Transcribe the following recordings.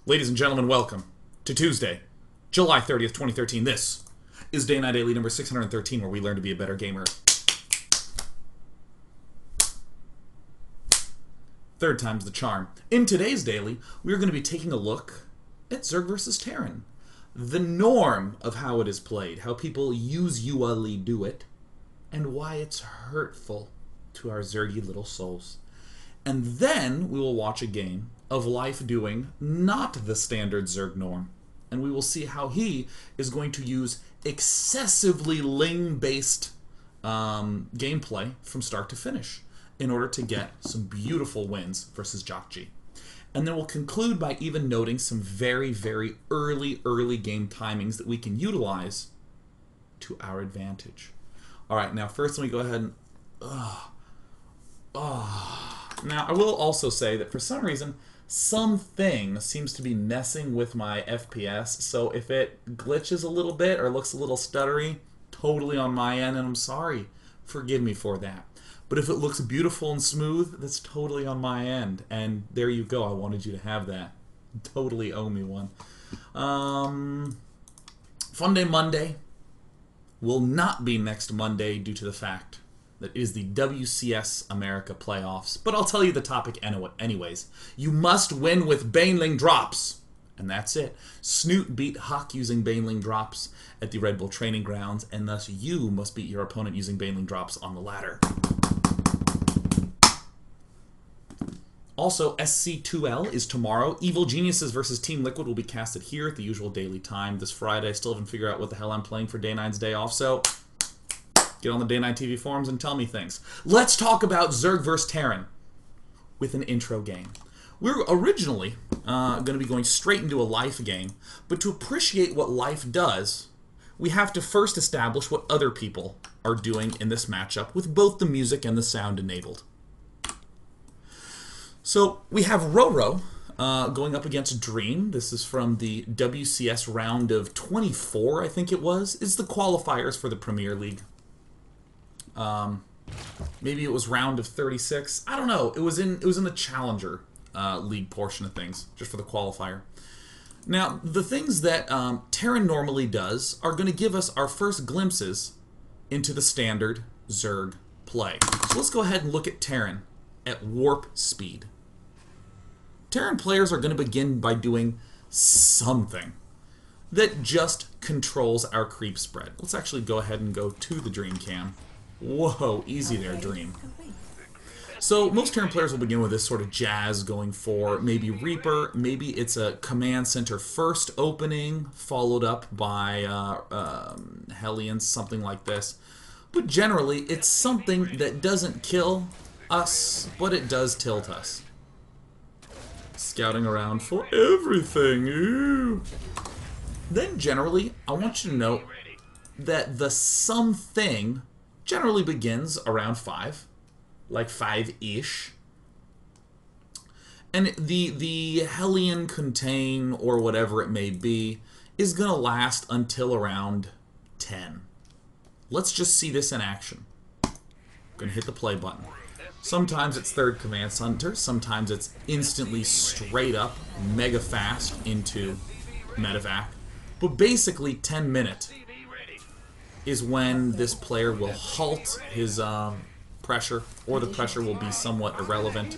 Ladies and gentlemen, welcome to Tuesday, July 30th, 2013. This is Day 9 Daily number 613, where we learn to be a better gamer. Third time's the charm. In today's daily, we're going to be taking a look at Zerg versus Terran. The norm of how it is played, how people usually do it, and why it's hurtful to our Zergy little souls. And then we will watch a game of Life doing not the standard Zerg norm. And we will see how he is going to use excessively Ling-based gameplay from start to finish in order to get some beautiful wins versus Jjakji. And then we'll conclude by even noting some very, very early game timings that we can utilize to our advantage. Alright, now first let me go ahead and... Now, I will also say that for some reason, something seems to be messing with my FPS, so if it glitches a little bit or looks a little stuttery, totally on my end, and I'm sorry. Forgive me for that. But if it looks beautiful and smooth, that's totally on my end. And there you go, I wanted you to have that. Totally owe me one. Fun Day Monday will not be next Monday due to the fact that it is the WCS America playoffs. But I'll tell you the topic anyways. You must win with baneling drops. And that's it. Snoot beat Huck using baneling drops at the Red Bull training grounds, and thus you must beat your opponent using baneling drops on the ladder. Also, SC2L is tomorrow. Evil Geniuses versus Team Liquid will be casted here at the usual daily time this Friday. I still haven't figured out what the hell I'm playing for Day 9's day off, so get on the Day 9 TV forums and tell me things. Let's talk about Zerg vs. Terran with an intro game. We're originally going to be going straight into a Life game, but to appreciate what Life does, we have to first establish what other people are doing in this matchup with both the music and the sound enabled. So we have Roro going up against Dream. This is from the WCS round of 24, I think it was. It's the qualifiers for the Premier League. Maybe it was round of 36. I don't know. It was in the Challenger League portion of things, just for the qualifier. Now, the things that Terran normally does are going to give us our first glimpses into the standard Zerg play. So let's go ahead and look at Terran at warp speed. Terran players are going to begin by doing something that just controls our creep spread. Let's actually go ahead and go to the Dream Cam. Whoa, easy there, Dream. So most Terran players will begin with this sort of jazz going for maybe Reaper, maybe it's a command center first opening, followed up by Hellions, something like this. But generally, it's something that doesn't kill us, but it does tilt us. Scouting around for everything. Ew. Then generally, I want you to note that the something generally begins around 5, like 5-ish. And the Hellion contain, or whatever it may be, is going to last until around 10. Let's just see this in action. I'm going to hit the play button. Sometimes it's third command center, sometimes it's instantly straight up, mega fast into medevac. But basically 10 minutes is when this player will halt his pressure, or the pressure will be somewhat irrelevant.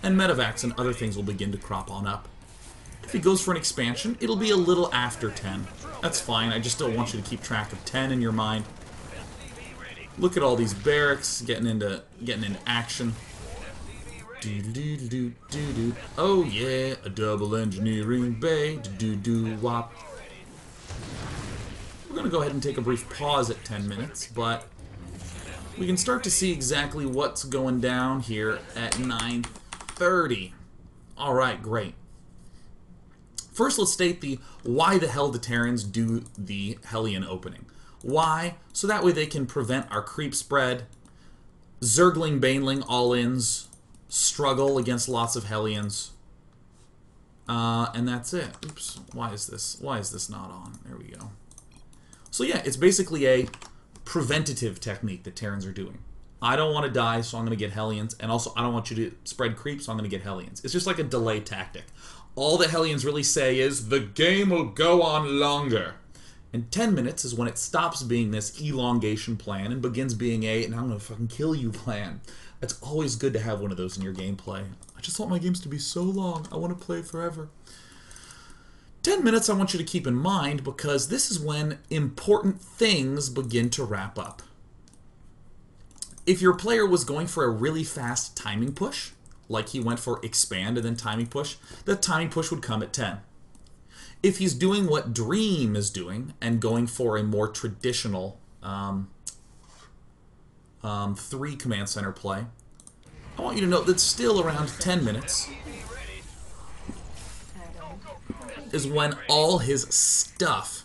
And medevacs and other things will begin to crop on up. If he goes for an expansion, it'll be a little after 10. That's fine, I just don't want you to keep track of 10 in your mind. Look at all these barracks getting into action. Oh yeah, a double engineering bay. Wop. We're gonna go ahead and take a brief pause at 10 minutes, but we can start to see exactly what's going down here at 9:30. All right, great. First, let's state the why the hell the Terrans do the Hellion opening. Why? So that way they can prevent our creep spread, Zergling, baneling, all-ins, struggle against lots of Hellions, and that's it. Oops, why is this not on? There we go. So yeah, it's basically a preventative technique that Terrans are doing. I don't want to die, so I'm going to get Hellions. And also, I don't want you to spread creep, so I'm going to get Hellions. It's just like a delay tactic. All the Hellions really say is, the game will go on longer. And 10 minutes is when it stops being this elongation plan and begins being a, and I'm going to fucking kill you plan. It's always good to have one of those in your gameplay. I just want my games to be so long. I want to play forever. 10 minutes I want you to keep in mind because this is when important things begin to wrap up. If your player was going for a really fast timing push, like he went for expand and then timing push, that timing push would come at 10. If he's doing what Dream is doing and going for a more traditional 3 command center play, I want you to note that still around 10 minutes is when all his stuff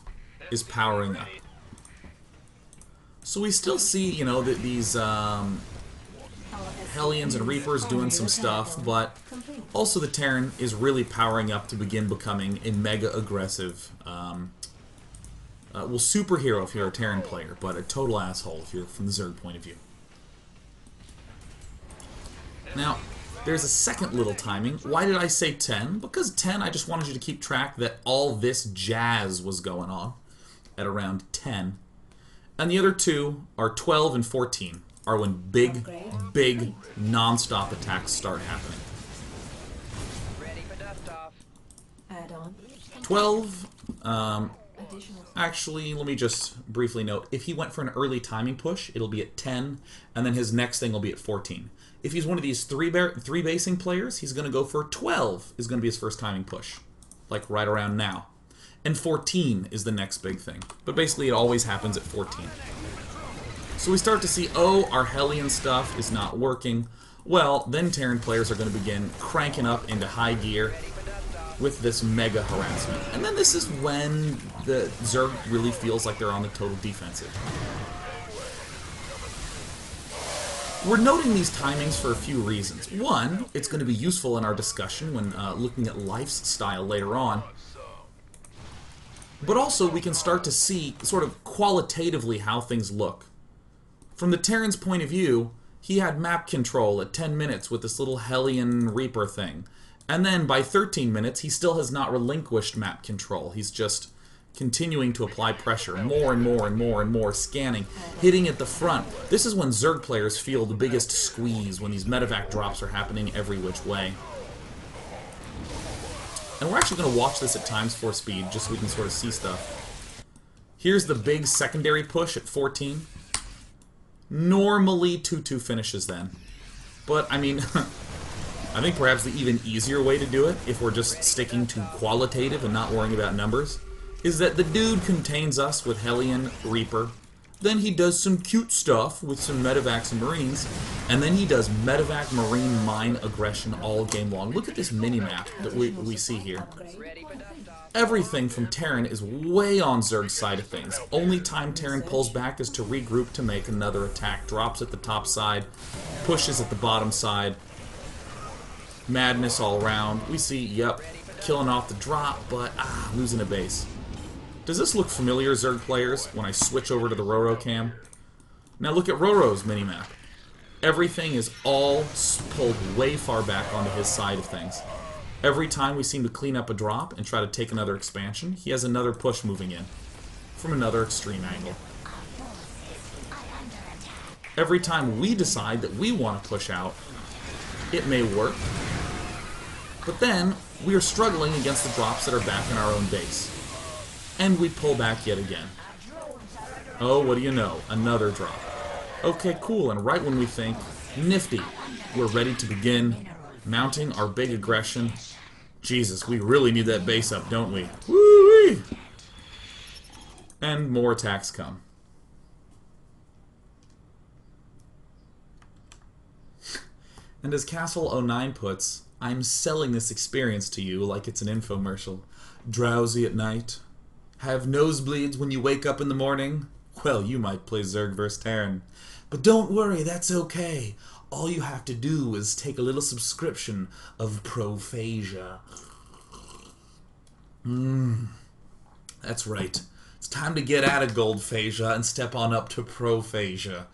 is powering up. So we still see, you know, that these Hellions and Reapers doing some stuff, but also the Terran is really powering up to begin becoming a mega aggressive, well, superhero if you're a Terran player, but a total asshole if you're from the Zerg point of view. Now, there's a second little timing. Why did I say 10? Because 10, I just wanted you to keep track that all this jazz was going on at around 10. And the other two are 12 and 14, are when big, big, non-stop attacks start happening. 12, actually, let me just briefly note, if he went for an early timing push, it'll be at 10, and then his next thing will be at 14. If he's one of these three basing players, he's going to go for 12, is going to be his first timing push, like right around now. And 14 is the next big thing. But basically it always happens at 14. So we start to see, oh, our Hellion stuff is not working. Well, then Terran players are going to begin cranking up into high gear with this mega harassment. And then this is when the Zerg really feels like they're on the total defensive. We're noting these timings for a few reasons. One, it's going to be useful in our discussion when looking at lifestyle later on. But also, we can start to see sort of qualitatively how things look. From the Terran's point of view, he had map control at 10 minutes with this little Hellion Reaper thing. And then by 13 minutes, he still has not relinquished map control. He's just continuing to apply pressure, more and more and more and more, scanning, hitting at the front. This is when Zerg players feel the biggest squeeze, when these medevac drops are happening every which way. And we're actually going to watch this at ×4 speed, just so we can sort of see stuff. Here's the big secondary push at 14. Normally 2-2 finishes then. But, I mean, I think perhaps the even easier way to do it, if we're just sticking to qualitative and not worrying about numbers, is that the dude contains us with Hellion Reaper, then he does some cute stuff with some medevacs and marines, and then he does medevac marine mine aggression all game long. Look at this mini-map that we see here. Everything from Terran is way on Zerg's side of things. Only time Terran pulls back is to regroup to make another attack. Drops at the top side, pushes at the bottom side. Madness all around. We see, yep, killing off the drop, but losing a base. Does this look familiar, Zerg players, when I switch over to the Roro cam? Now look at Roro's minimap. Everything is all pulled way far back onto his side of things. Every time we seem to clean up a drop and try to take another expansion, he has another push moving in from another extreme angle. Every time we decide that we want to push out, it may work, but then we are struggling against the drops that are back in our own base. And we pull back yet again. Oh, what do you know? Another drop. Okay, cool, and right when we think, nifty, we're ready to begin mounting our big aggression. Jesus, we really need that base up, don't we? Woo-wee! And more attacks come. And as Castle09 puts, I'm selling this experience to you like it's an infomercial. Drowsy at night? Have nosebleeds when you wake up in the morning? Well, you might play Zerg vs. Terran. But don't worry, that's okay. All you have to do is take a little subscription of Prophasia. That's right. It's time to get out of Goldphasia and step on up to Prophasia.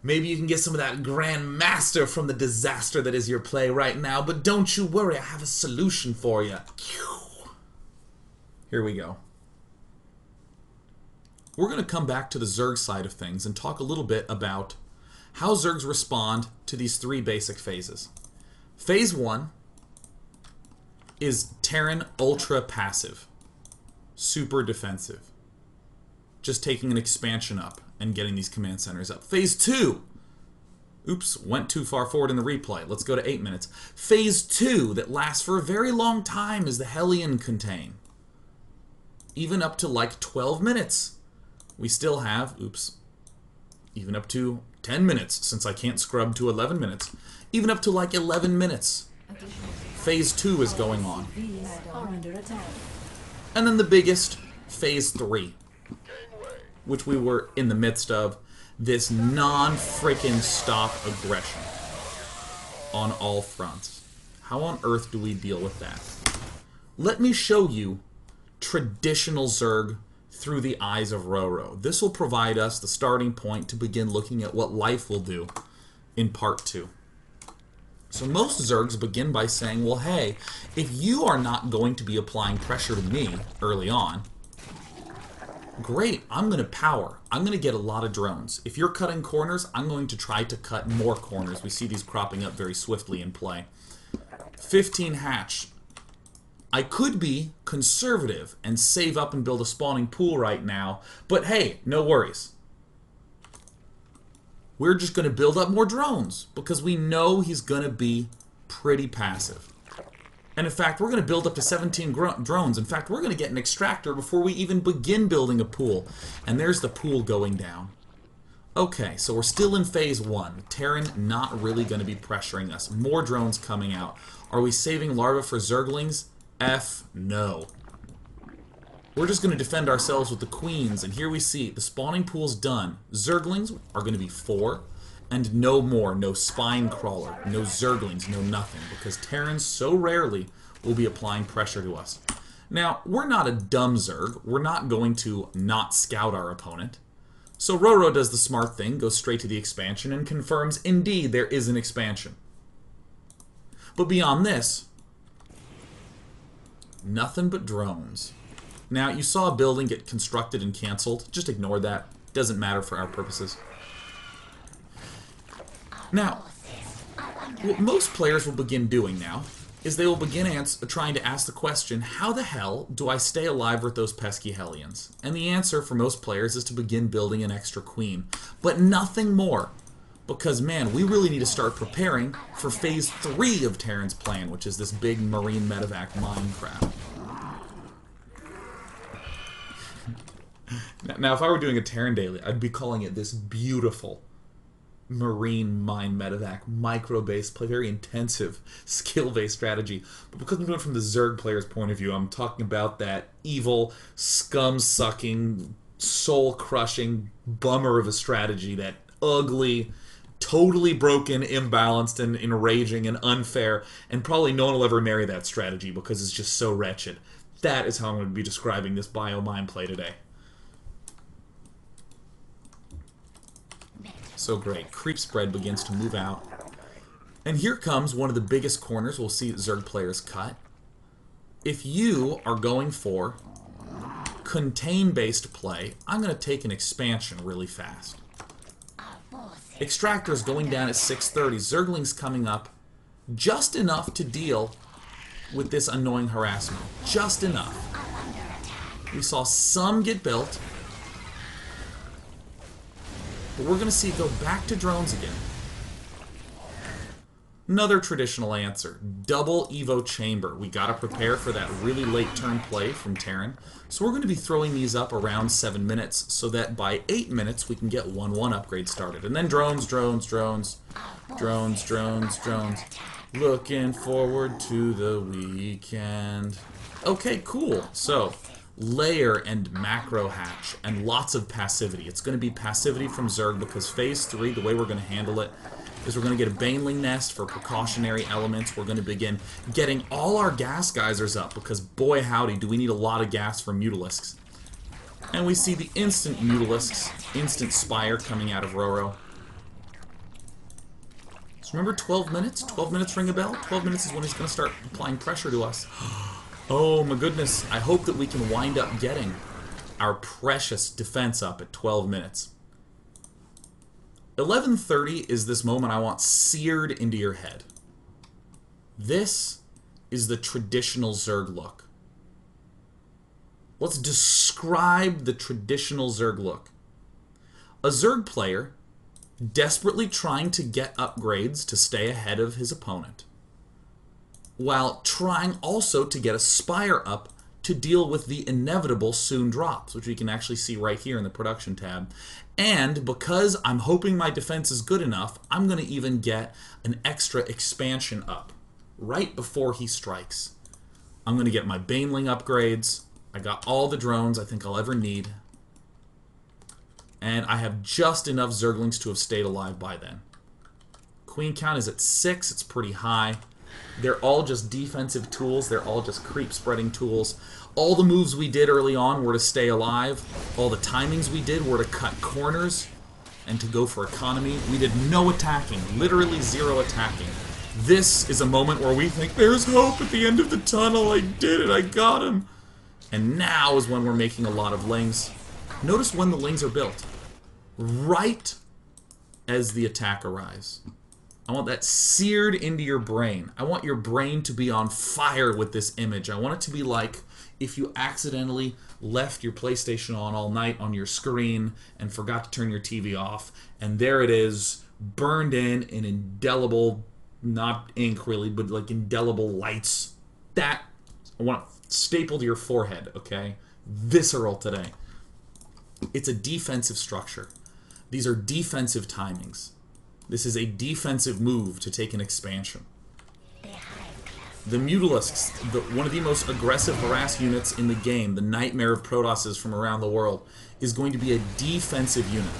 Maybe you can get some of that Grand Master from the disaster that is your play right now, but don't you worry, I have a solution for you. Here we go. We're going to come back to the Zerg side of things and talk a little bit about how Zergs respond to these three basic phases. Phase 1 is Terran Ultra Passive. Super defensive. Just taking an expansion up and getting these command centers up. Phase 2. Oops, went too far forward in the replay. Let's go to 8 minutes. Phase 2 that lasts for a very long time is the Hellion Contain. Even up to like 12 minutes. We still have, oops, even up to 10 minutes, since I can't scrub to 11 minutes. Even up to like 11 minutes. Phase 2 is going on. And then the biggest, Phase 3, which we were in the midst of, this non-freaking stop aggression on all fronts. How on earth do we deal with that? Let me show you traditional Zerg through the eyes of Roro. This will provide us the starting point to begin looking at what life will do in part 2. So most Zergs begin by saying, well, hey, if you are not going to be applying pressure to me early on, great, I'm going to power. I'm going to get a lot of drones. If you're cutting corners, I'm going to try to cut more corners. We see these cropping up very swiftly in play. 15 hatch. I could be conservative and save up and build a spawning pool right now, but hey, no worries. We're just going to build up more drones because we know he's going to be pretty passive. And in fact, we're going to build up to 17 drones. In fact, we're going to get an extractor before we even begin building a pool. And there's the pool going down. Okay, so we're still in phase 1. Terran not really going to be pressuring us. More drones coming out. Are we saving larvae for zerglings? F no. We're just going to defend ourselves with the queens, and here we see the spawning pool's done. Zerglings are going to be 4, and no more. No spine crawler, no zerglings, no nothing, because Terrans so rarely will be applying pressure to us. Now, we're not a dumb Zerg. We're not going to not scout our opponent. So Roro does the smart thing, goes straight to the expansion, and confirms indeed there is an expansion. But beyond this, nothing but drones. Now, you saw a building get constructed and canceled. Just ignore that. Doesn't matter for our purposes. Now, what most players will begin doing now is they will begin trying to ask the question, how the hell do I stay alive with those pesky Hellions? And the answer for most players is to begin building an extra queen. But nothing more. Because, man, we really need to start preparing for Phase 3 of Terran's plan, which is this big marine medevac mine crap. Now, if I were doing a Terran daily, I'd be calling it this beautiful marine mine medevac, micro-based play, very intensive, skill-based strategy. But because I'm doing it from the Zerg player's point of view, I'm talking about that evil, scum-sucking, soul-crushing bummer of a strategy, that ugly, totally broken, imbalanced, and enraging, and unfair, and probably no one will ever marry that strategy because it's just so wretched. That is how I'm going to be describing this biomine play today. So great. Creep spread begins to move out. And here comes one of the biggest corners we'll see Zerg players cut. If you are going for contain-based play, I'm going to take an expansion really fast. Extractors going down at 6:30. Zerglings coming up just enough to deal with this annoying harassment. Just enough. We saw some get built. But we're going to see it go back to drones again. Another traditional answer. Double Evo Chamber. We got to prepare for that really late turn play from Terran. So we're going to be throwing these up around 7 minutes so that by 8 minutes we can get 1-1 upgrade started. And then drones, drones, drones, drones, drones, drones. Looking forward to the weekend. Okay, cool. So, layer and macro hatch and lots of passivity. It's going to be passivity from Zerg because Phase 3, the way we're going to handle it, is we're going to get a baneling nest for precautionary elements. We're going to begin getting all our gas geysers up because boy howdy do we need a lot of gas for mutalisks. And we see the instant mutalisks, instant spire coming out of Roro. So remember 12 minutes? 12 minutes ring a bell? 12 minutes is when he's going to start applying pressure to us. Oh my goodness. I hope that we can wind up getting our precious defense up at 12 minutes. 11:30 is this moment I want seared into your head. This is the traditional Zerg look. Let's describe the traditional Zerg look. A Zerg player desperately trying to get upgrades to stay ahead of his opponent, while trying also to get a spire up to deal with the inevitable soon drops, which we can actually see right here in the production tab. And because I'm hoping my defense is good enough, I'm going to even get an extra expansion up right before he strikes. I'm going to get my baneling upgrades. I got all the drones I think I'll ever need. And I have just enough zerglings to have stayed alive by then. Queen count is at 6. It's pretty high. They're all just defensive tools. They're all just creep spreading tools. All the moves we did early on were to stay alive. All the timings we did were to cut corners and to go for economy. We did no attacking. Literally 0 attacking. This is a moment where we think, there's hope at the end of the tunnel. I did it. I got him. And now is when we're making a lot of lings. Notice when the lings are built. Right as the attack arrives. I want that seared into your brain. I want your brain to be on fire with this image. I want it to be like if you accidentally left your PlayStation on all night on your screen and forgot to turn your TV off, and there it is, burned in indelible, not ink really, but like indelible lights. That, I want it stapled to your forehead, okay? Visceral today. It's a defensive structure. These are defensive timings. This is a defensive move to take an expansion. The Mutalisks, one of the most aggressive harass units in the game, the nightmare of Protosses from around the world, is going to be a defensive unit.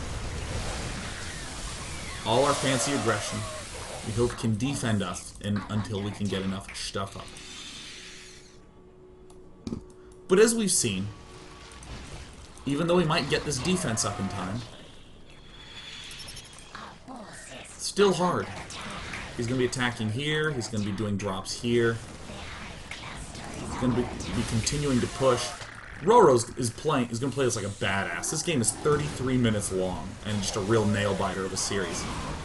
All our fancy aggression, we hope, can defend us until we can get enough stuff up. But as we've seen, even though we might get this defense up in time, still hard. He's going to be attacking here. He's going to be doing drops here. He's going to be continuing to push. Roro is going to play this like a badass. This game is 33 minutes long and just a real nail-biter of a series.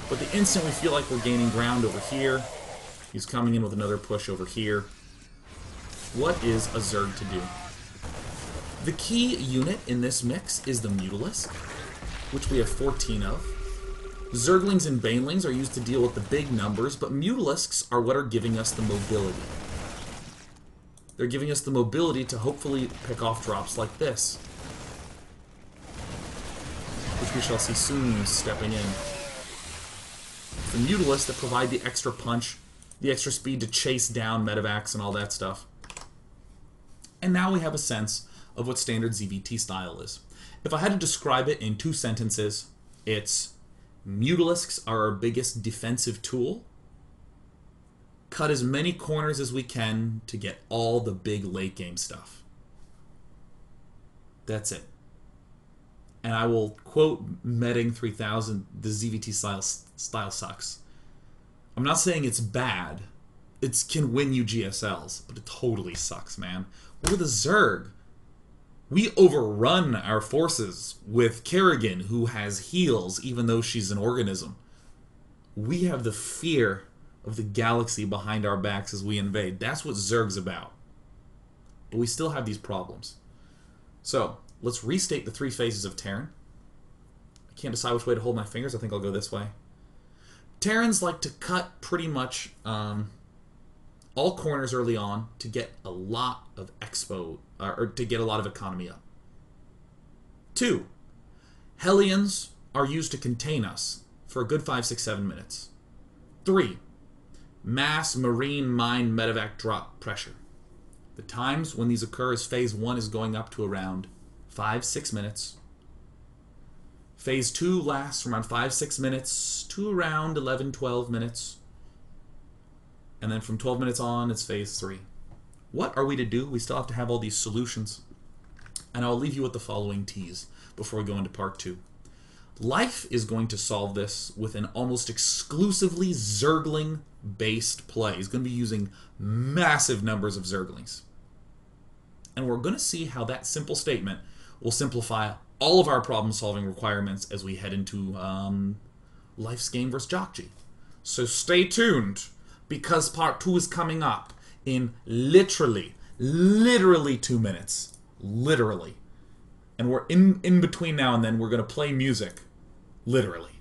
But the instant we feel like we're gaining ground over here, he's coming in with another push over here. What is a Zerg to do? The key unit in this mix is the Mutalisk, which we have 14 of. Zerglings and banelings are used to deal with the big numbers, but Mutalisks are what are giving us the mobility. They're giving us the mobility to hopefully pick off drops like this, which we shall see soon stepping in. The Mutalisks that provide the extra punch, the extra speed to chase down medevacs and all that stuff. And now we have a sense of what standard ZvT style is. If I had to describe it in 2 sentences, it's Mutalisks are our biggest defensive tool. Cut as many corners as we can to get all the big late game stuff. That's it. And I will quote Medding 3000, the ZvT style sucks. I'm not saying it's bad. It can win you GSLs, but it totally sucks, man. We're the Zerg. We overrun our forces with Kerrigan, who has heals, even though she's an organism. We have the fear of the galaxy behind our backs as we invade. That's what Zerg's about. But we still have these problems. So, let's restate the 3 phases of Terran. I can't decide which way to hold my fingers. I think I'll go this way. Terrans like to cut pretty much all corners early on to get a lot of expo, or to get a lot of economy up. 2, Hellions are used to contain us for a good 5, 6, 7 minutes. 3, mass marine mine medevac drop pressure. The times when these occur is phase 1 is going up to around 5, 6 minutes. Phase 2 lasts from around 5, 6 minutes to around 11, 12 minutes. And then from 12 minutes on, it's phase 3. What are we to do? We still have to have all these solutions. And I'll leave you with the following tease before we go into part 2. Life is going to solve this with an almost exclusively Zergling-based play. He's going to be using massive numbers of Zerglings. And we're going to see how that simple statement will simplify all of our problem-solving requirements as we head into Life's game versus Jjakji. So stay tuned, because part 2 is coming up in literally 2 minutes. Literally. And we're in between now and then, we're going to play music. Literally.